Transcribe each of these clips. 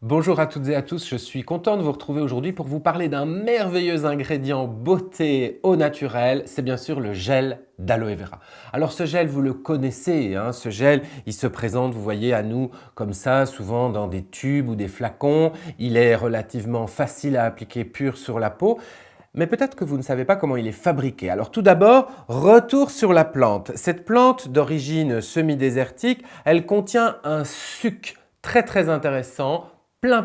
Bonjour à toutes et à tous, je suis content de vous retrouver aujourd'hui pour vous parler d'un merveilleux ingrédient beauté au naturel, c'est bien sûr le gel d'aloe vera. Alors ce gel, vous le connaissez, hein, ce gel, il se présente, vous voyez, à nous comme ça, souvent dans des tubes ou des flacons. Il est relativement facile à appliquer pur sur la peau. Mais peut-être que vous ne savez pas comment il est fabriqué. Alors tout d'abord, retour sur la plante. Cette plante d'origine semi-désertique, elle contient un suc très intéressant,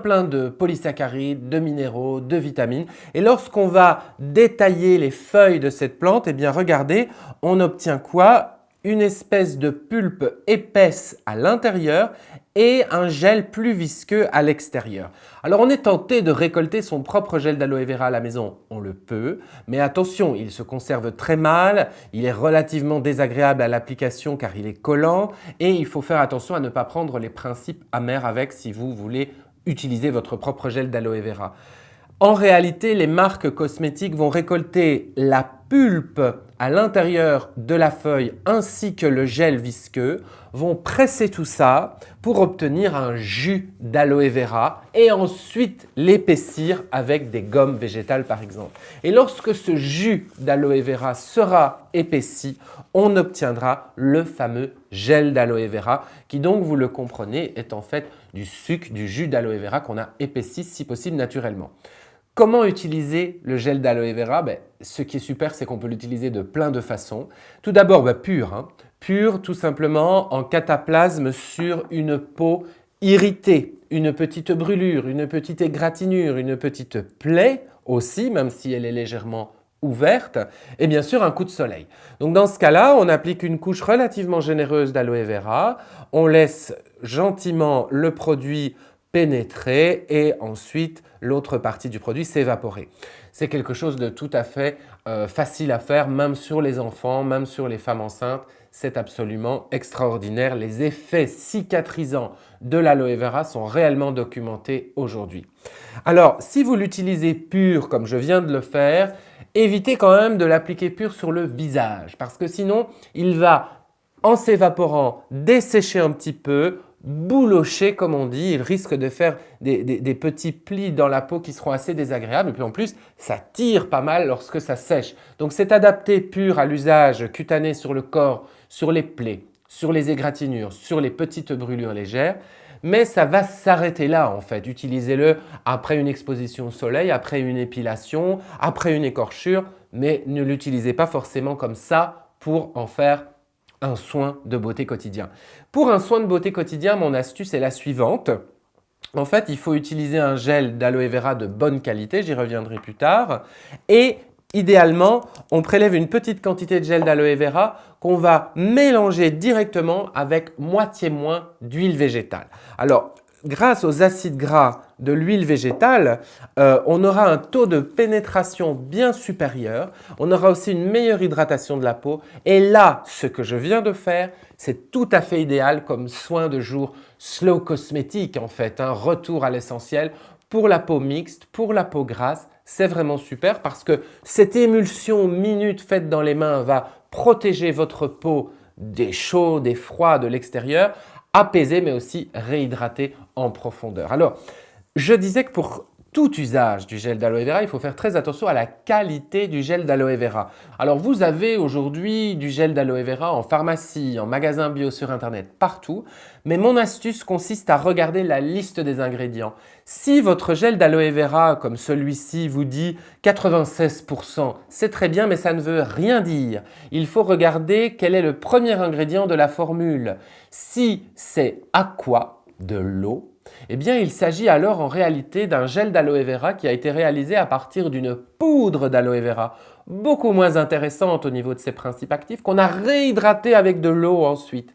plein de polysaccharides, de minéraux, de vitamines. Et lorsqu'on va détailler les feuilles de cette plante, eh bien regardez, on obtient quoi? Une espèce de pulpe épaisse à l'intérieur et un gel plus visqueux à l'extérieur. Alors on est tenté de récolter son propre gel d'aloe vera à la maison, on le peut, mais attention, il se conserve très mal, il est relativement désagréable à l'application car il est collant et il faut faire attention à ne pas prendre les principes amers avec si vous voulez utiliser votre propre gel d'aloe vera. En réalité, les marques cosmétiques vont récolter la pulpe à l'intérieur de la feuille ainsi que le gel visqueux, vont presser tout ça pour obtenir un jus d'aloe vera et ensuite l'épaissir avec des gommes végétales par exemple. Et lorsque ce jus d'aloe vera sera épaissi, on obtiendra le fameux gel d'aloe vera qui donc, vous le comprenez, est en fait du sucre, du jus d'aloe vera qu'on a épaissi si possible naturellement. Comment utiliser le gel d'aloe vera? Ce qui est super, c'est qu'on peut l'utiliser de plein de façons. Tout d'abord, pur, hein. Pur tout simplement en cataplasme sur une peau irritée, une petite brûlure, une petite égratignure, une petite plaie aussi, même si elle est légèrement ouverte, et bien sûr un coup de soleil. Donc dans ce cas-là, on applique une couche relativement généreuse d'aloe vera, on laisse gentiment le produit pénétrer et ensuite l'autre partie du produit s'évaporer. C'est quelque chose de tout à fait facile à faire, même sur les enfants, même sur les femmes enceintes. C'est absolument extraordinaire. Les effets cicatrisants de l'aloe vera sont réellement documentés aujourd'hui. Alors, si vous l'utilisez pur comme je viens de le faire, évitez quand même de l'appliquer pur sur le visage parce que sinon, il va, en s'évaporant, dessécher un petit peu, boulocher comme on dit, il risque de faire des petits plis dans la peau qui seront assez désagréables et puis en plus ça tire pas mal lorsque ça sèche. Donc c'est adapté pur à l'usage cutané sur le corps, sur les plaies, sur les égratignures, sur les petites brûlures légères, mais ça va s'arrêter là en fait. Utilisez-le après une exposition au soleil, après une épilation, après une écorchure, mais ne l'utilisez pas forcément comme ça pour en faire un soin de beauté quotidien. Pour un soin de beauté quotidien, mon astuce est la suivante. En fait, il faut utiliser un gel d'aloe vera de bonne qualité, j'y reviendrai plus tard. Et idéalement, on prélève une petite quantité de gel d'aloe vera qu'on va mélanger directement avec moitié moins d'huile végétale. Alors, grâce aux acides gras de l'huile végétale, on aura un taux de pénétration bien supérieur, on aura aussi une meilleure hydratation de la peau et là, ce que je viens de faire, c'est tout à fait idéal comme soin de jour slow cosmétique en fait, un retour à l'essentiel pour la peau mixte, pour la peau grasse, c'est vraiment super parce que cette émulsion minute faite dans les mains va protéger votre peau des chauds, des froids de l'extérieur, apaiser mais aussi réhydrater en profondeur. Alors, je disais que pour tout usage du gel d'aloe vera, il faut faire très attention à la qualité du gel d'aloe vera. Alors vous avez aujourd'hui du gel d'aloe vera en pharmacie, en magasin bio sur internet, partout. Mais mon astuce consiste à regarder la liste des ingrédients. Si votre gel d'aloe vera comme celui-ci vous dit 96%, c'est très bien mais ça ne veut rien dire. Il faut regarder quel est le premier ingrédient de la formule. Si c'est aqua, de l'eau, eh bien, il s'agit alors en réalité d'un gel d'aloe vera qui a été réalisé à partir d'une poudre d'aloe vera, beaucoup moins intéressante au niveau de ses principes actifs, qu'on a réhydraté avec de l'eau ensuite.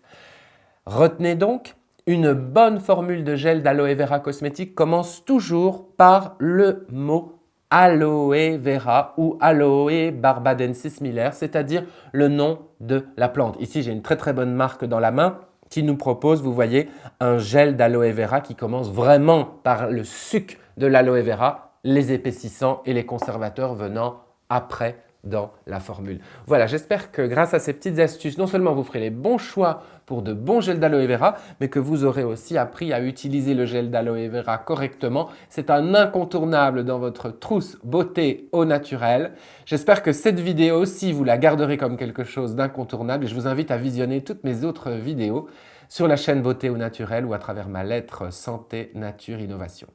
Retenez donc, une bonne formule de gel d'aloe vera cosmétique commence toujours par le mot aloe vera ou aloe barbadensis miller, c'est-à-dire le nom de la plante. Ici, j'ai une très bonne marque dans la main qui nous propose, vous voyez, un gel d'aloe vera qui commence vraiment par le suc de l'aloe vera, les épaississants et les conservateurs venant après dans la formule. Voilà, j'espère que grâce à ces petites astuces, non seulement vous ferez les bons choix pour de bons gels d'aloe vera, mais que vous aurez aussi appris à utiliser le gel d'aloe vera correctement. C'est un incontournable dans votre trousse beauté au naturel. J'espère que cette vidéo aussi, vous la garderez comme quelque chose d'incontournable et je vous invite à visionner toutes mes autres vidéos sur la chaîne Beauté au naturel ou à travers ma lettre Santé, Nature, Innovation.